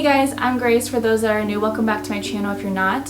guys, I'm Grace. For those that are new, welcome back to my channel if you're not.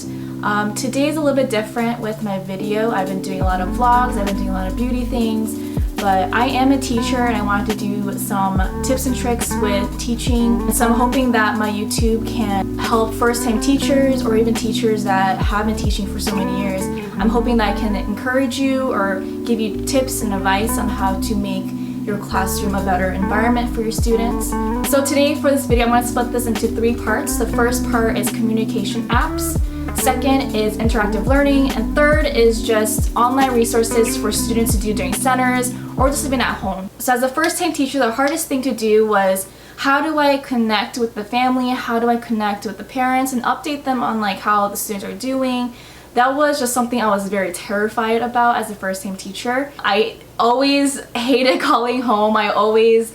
Today's a little bit different with my video. I've been doing a lot of vlogs, I've been doing a lot of beauty things, but I am a teacher and I wanted to do some tips and tricks with teaching. So I'm hoping that my YouTube can help first-time teachers or even teachers that have been teaching for so many years. I'm hoping that I can encourage you or give you tips and advice on how to make your classroom a better environment for your students. So today for this video, I'm going to split this into 3 parts. The first part is communication apps, second is interactive learning, and third is just online resources for students to do during centers or just even at home. So as a first-time teacher, the hardest thing to do was how do I connect with the family, how do I connect with the parents and update them on like how the students are doing. That was just something I was very terrified about as a first-time teacher. I always hated calling home. I always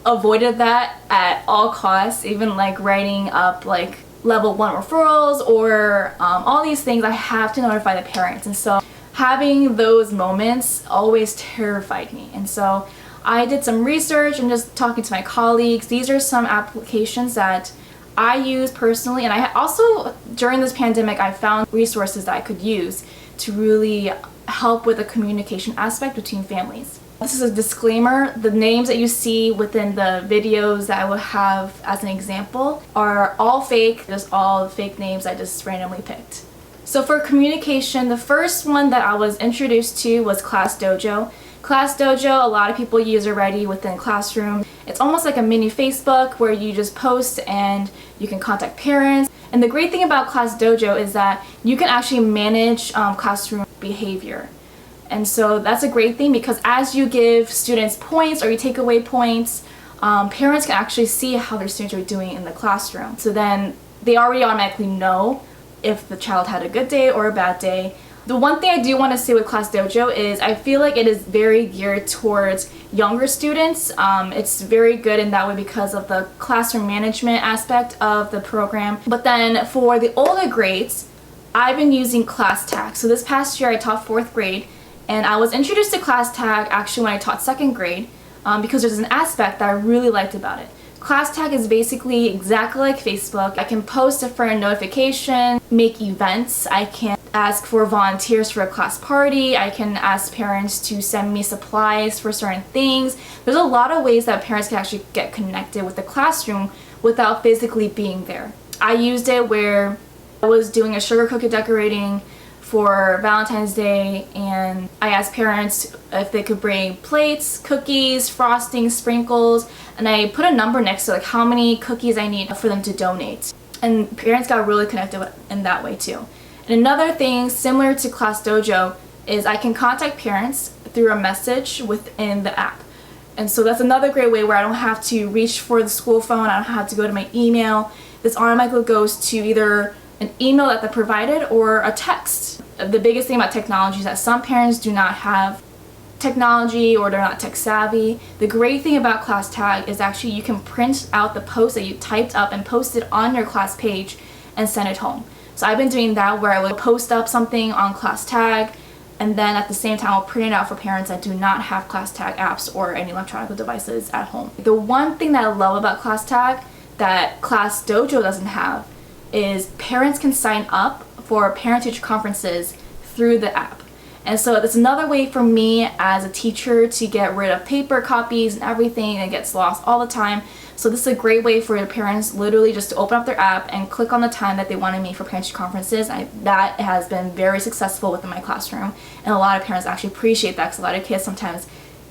avoided that at all costs, even like writing up like level 1 referrals or all these things. I have to notify the parents, and so having those moments always terrified me. And so I did some research and just talking to my colleagues. These are some applications that I use personally, and I also during this pandemic I found resources that I could use to really help with the communication aspect between families. This is a disclaimer. The names that you see within the videos that I will have as an example are all fake, just all fake names I just randomly picked. So for communication, the first one that I was introduced to was ClassDojo. ClassDojo, a lot of people use already within classroom. It's almost like a mini Facebook where you just post and you can contact parents. And the great thing about ClassDojo is that you can actually manage classroom behavior. And so that's a great thing because as you give students points or you take away points, parents can actually see how their students are doing in the classroom. So then they already automatically know if the child had a good day or a bad day. The one thing I do want to say with ClassDojo is I feel like it is very geared towards younger students. It's very good in that way because of the classroom management aspect of the program. But then for the older grades, I've been using ClassTag. So this past year I taught 4th grade, and I was introduced to ClassTag actually when I taught 2nd grade because there's an aspect that I really liked about it. ClassTag is basically exactly like Facebook. I can post different notifications, make events, I can ask for volunteers for a class party, I can ask parents to send me supplies for certain things. There's a lot of ways that parents can actually get connected with the classroom without physically being there. I used it where I was doing a sugar cookie decorating for Valentine's Day, and I asked parents if they could bring plates, cookies, frosting, sprinkles, and I put a number next to like how many cookies I need for them to donate. And parents got really connected in that way too. And another thing similar to ClassDojo is I can contact parents through a message within the app. And so that's another great way where I don't have to reach for the school phone, I don't have to go to my email. This automatically goes to either an email that they provided or a text. The biggest thing about technology is that some parents do not have technology or they're not tech savvy. The great thing about ClassTag is actually you can print out the post that you typed up and post it on your class page and send it home. So I've been doing that where I would post up something on ClassTag and then at the same time I'll print it out for parents that do not have ClassTag apps or any electronic devices at home. The one thing that I love about ClassTag that ClassDojo doesn't have is parents can sign up for parent-teacher conferences through the app. And so it's another way for me as a teacher to get rid of paper copies and everything that gets lost all the time. So this is a great way for the parents literally just to open up their app and click on the time that they want to meet for parent-teacher conferences. That has been very successful within my classroom, and a lot of parents actually appreciate that because a lot of kids sometimes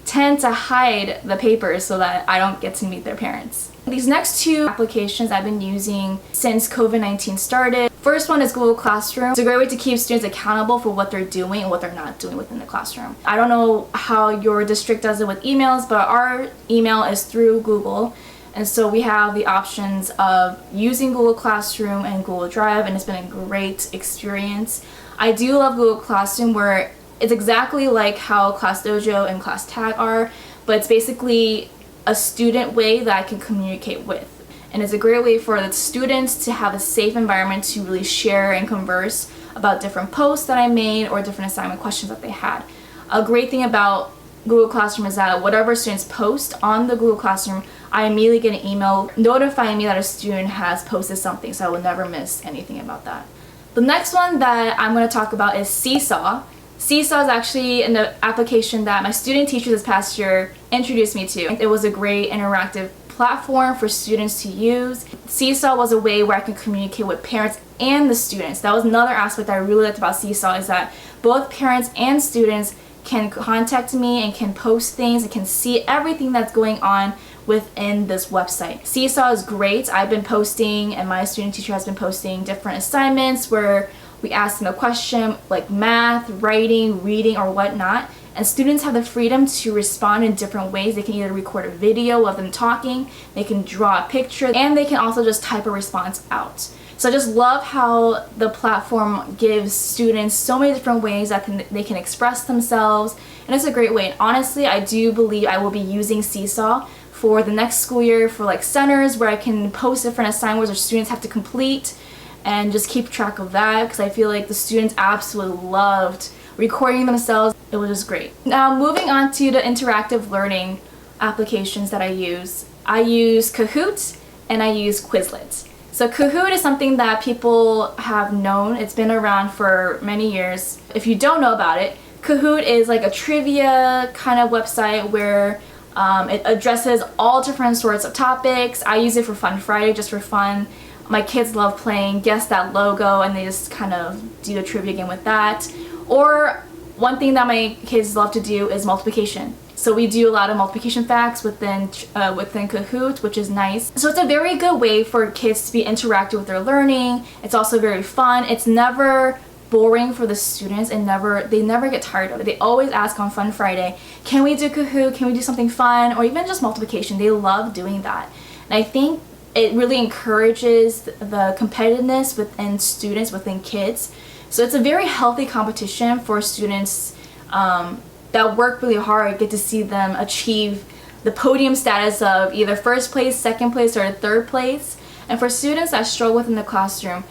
tend to hide the papers so that I don't get to meet their parents. These next 2 applications I've been using since COVID-19 started. First one is Google Classroom. It's a great way to keep students accountable for what they're doing and what they're not doing within the classroom. I don't know how your district does it with emails, but our email is through Google. And so we have the options of using Google Classroom and Google Drive, and it's been a great experience. I do love Google Classroom where it's exactly like how ClassDojo and ClassTag are, but it's basically a student way that I can communicate with. And it's a great way for the students to have a safe environment to really share and converse about different posts that I made or different assignment questions that they had. A great thing about Google Classroom is that whatever students post on the Google Classroom, I immediately get an email notifying me that a student has posted something, so I will never miss anything about that. The next one that I'm going to talk about is Seesaw. Seesaw is actually an application that my student teacher this past year introduced me to. It was a great interactive platform for students to use. Seesaw was a way where I can communicate with parents and the students. That was another aspect that I really liked about Seesaw, is that both parents and students can contact me and can post things and can see everything that's going on within this website. Seesaw is great. I've been posting, and my student teacher has been posting different assignments where we ask them a question like math, writing, reading, or whatnot, and students have the freedom to respond in different ways. They can either record a video of them talking, they can draw a picture, and they can also just type a response out. So I just love how the platform gives students so many different ways that they can express themselves, and it's a great way. And honestly, I do believe I will be using Seesaw for the next school year for like centers where I can post different assignments or students have to complete, and just keep track of that, because I feel like the students absolutely loved recording themselves. It was just great. Now moving on to the interactive learning applications that I use Kahoot and I use Quizlet. So Kahoot is something that people have known. It's been around for many years. If you don't know about it, Kahoot is like a trivia kind of website where it addresses all different sorts of topics. I use it for Fun Friday, just for fun. My kids love playing Guess That Logo, and they just kind of do a trivia game with that. Or one thing that my kids love to do is multiplication. So we do a lot of multiplication facts within Kahoot, which is nice. So it's a very good way for kids to be interactive with their learning. It's also very fun. It's never boring for the students, and they never get tired of it. They always ask on Fun Friday, can we do Kahoot? Can we do something fun? Or even just multiplication. They love doing that. And I think it really encourages the competitiveness within students, within kids. So it's a very healthy competition for students that work really hard, get to see them achieve the podium status of either first place, second place, or third place. And for students that struggle within the classroom,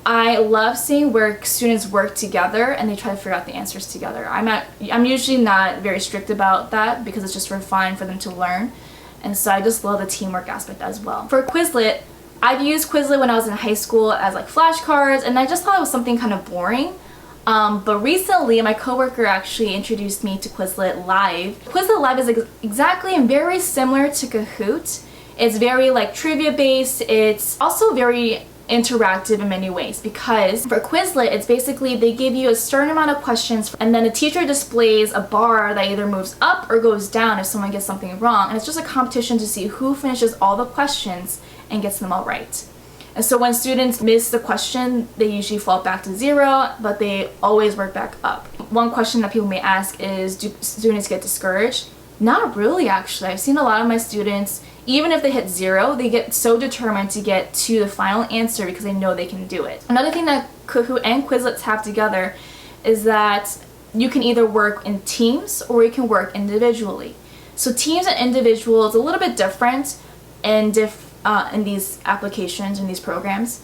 I love seeing where students work together and they try to figure out the answers together. I'm usually not very strict about that because it's just for fun for them to learn. And so I just love the teamwork aspect as well. For Quizlet, I've used Quizlet when I was in high school as like flashcards, and I just thought it was something kind of boring. But recently, my coworker actually introduced me to Quizlet Live. Quizlet Live is exactly and very similar to Kahoot. It's very like trivia based. It's also very interactive in many ways, because for Quizlet, it's basically they give you a certain amount of questions, and then the teacher displays a bar that either moves up or goes down if someone gets something wrong, and it's just a competition to see who finishes all the questions and gets them all right. And so when students miss the question, they usually fall back to 0, but they always work back up. One question that people may ask is, do students get discouraged? Not really, actually. I've seen a lot of my students, even if they hit 0, they get so determined to get to the final answer because they know they can do it. Another thing that Kahoot and Quizlet have together is that you can either work in teams or you can work individually. So teams and individuals a little bit different in these applications, in these programs.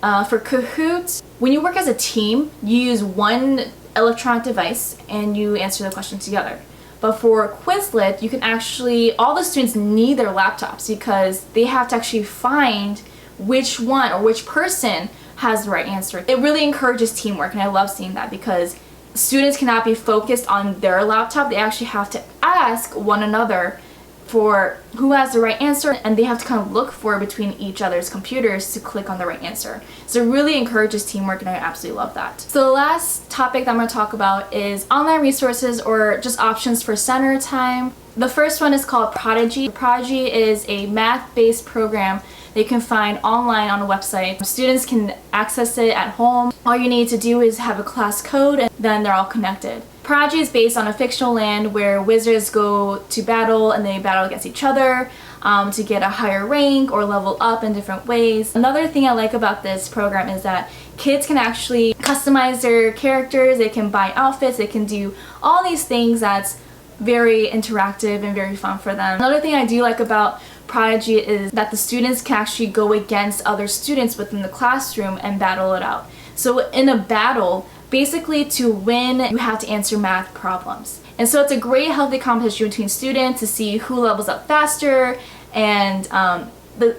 For Kahoot, when you work as a team, you use one electronic device and you answer the question together. But for Quizlet, you can actually, all the students need their laptops because they have to actually find which one or which person has the right answer. It really encourages teamwork, and I love seeing that because students cannot be focused on their laptop. They actually have to ask one another for who has the right answer, and they have to kind of look for between each other's computers to click on the right answer. So it really encourages teamwork, and I absolutely love that. So the last topic that I'm going to talk about is online resources or just options for center time. The first one is called Prodigy. Prodigy is a math-based program that you can find online on a website. Students can access it at home. All you need to do is have a class code, and then they're all connected. Prodigy is based on a fictional land where wizards go to battle and they battle against each other to get a higher rank or level up in different ways. Another thing I like about this program is that kids can actually customize their characters, they can buy outfits, they can do all these things that's very interactive and very fun for them. Another thing I do like about Prodigy is that the students can actually go against other students within the classroom and battle it out. So in a battle, basically to win, you have to answer math problems. And so it's a great healthy competition between students to see who levels up faster and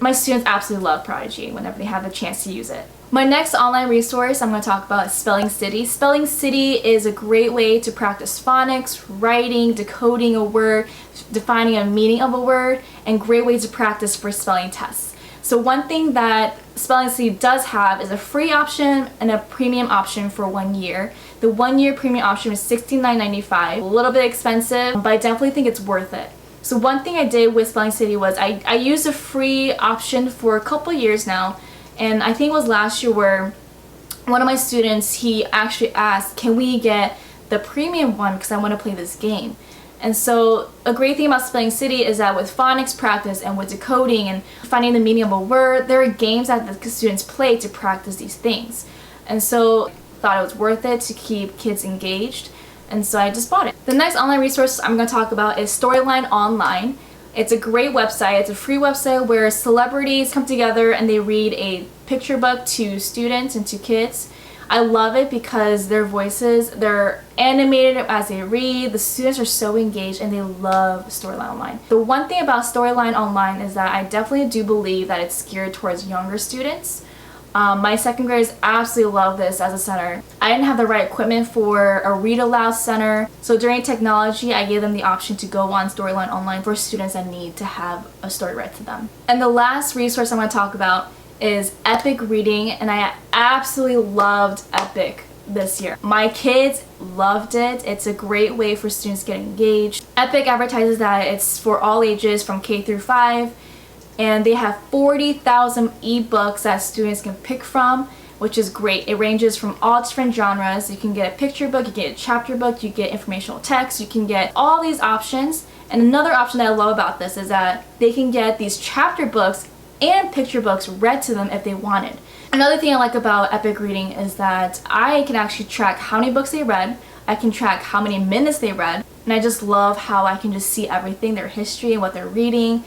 my students absolutely love Prodigy whenever they have the chance to use it. My next online resource I'm going to talk about is Spelling City. Spelling City is a great way to practice phonics, writing, decoding a word, defining a meaning of a word, and great way to practice for spelling tests. So one thing that Spelling City does have is a free option and a premium option for 1 year. The 1 year premium option is $69.95, a little bit expensive, but I definitely think it's worth it. So one thing I did with Spelling City was I used a free option for a couple years now, and I think it was last year where one of my students, he actually asked, can we get the premium one because I want to play this game. And so a great thing about Spelling City is that with phonics practice and with decoding and finding the meaning of a word, there are games that the students play to practice these things. And so I thought it was worth it to keep kids engaged, and so I just bought it. The next online resource I'm going to talk about is Storyline Online. It's a great website. It's a free website where celebrities come together and they read a picture book to students and to kids. I love it because their voices, they're animated as they read. The students are so engaged and they love Storyline Online. The one thing about Storyline Online is that I definitely do believe that it's geared towards younger students. My second graders absolutely love this as a center. I didn't have the right equipment for a read aloud center, so during technology I gave them the option to go on Storyline Online for students that need to have a story read to them. And the last resource I'm going to talk about is Epic Reading, and I absolutely loved Epic this year. My kids loved it. It's a great way for students to get engaged. Epic advertises that it's for all ages from K through 5. And they have 40,000 ebooks that students can pick from, which is great. It ranges from all different genres. You can get a picture book, you get a chapter book, you get informational text, you can get all these options. And another option that I love about this is that they can get these chapter books and picture books read to them if they wanted. Another thing I like about Epic Reading is that I can actually track how many books they read, I can track how many minutes they read, and I just love how I can just see everything, their history and what they're reading.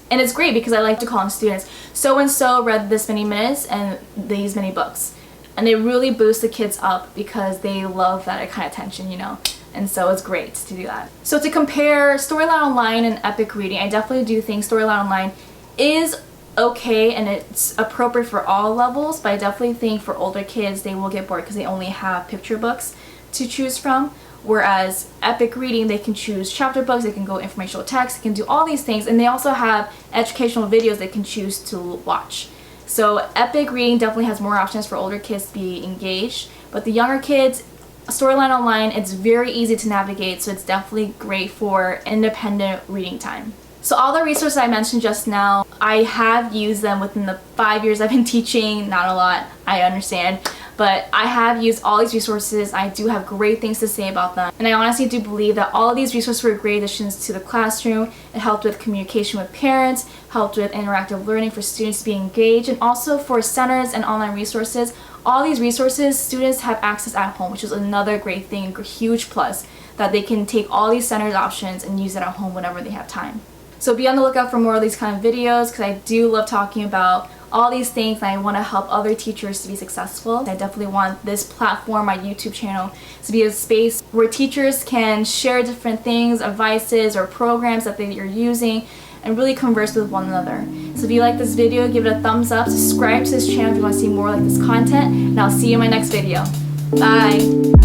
And it's great because I like to call on students, so and so read this many minutes and these many books. And it really boosts the kids up because they love that kind of attention, you know. And so it's great to do that. So to compare Storyline Online and Epic Reading, I definitely do think Storyline Online is okay and it's appropriate for all levels, but I definitely think for older kids they will get bored because they only have picture books to choose from. Whereas Epic Reading, they can choose chapter books, they can go informational text, they can do all these things, and they also have educational videos they can choose to watch. So Epic Reading definitely has more options for older kids to be engaged, but the younger kids, Storyline Online, it's very easy to navigate, so it's definitely great for independent reading time. So all the resources I mentioned just now, I have used them within the 5 years I've been teaching. Not a lot, I understand. But I have used all these resources. I do have great things to say about them. And I honestly do believe that all of these resources were great additions to the classroom. It helped with communication with parents, helped with interactive learning for students to be engaged, and also for centers and online resources. All these resources, students have access at home, which is another great thing, a huge plus, that they can take all these centers options and use it at home whenever they have time. So be on the lookout for more of these kind of videos because I do love talking about all these things and I want to help other teachers to be successful. I definitely want this platform, my YouTube channel, to be a space where teachers can share different things, advices, or programs that they're using and really converse with one another. So if you like this video, give it a thumbs up, subscribe to this channel if you want to see more like this content, and I'll see you in my next video. Bye!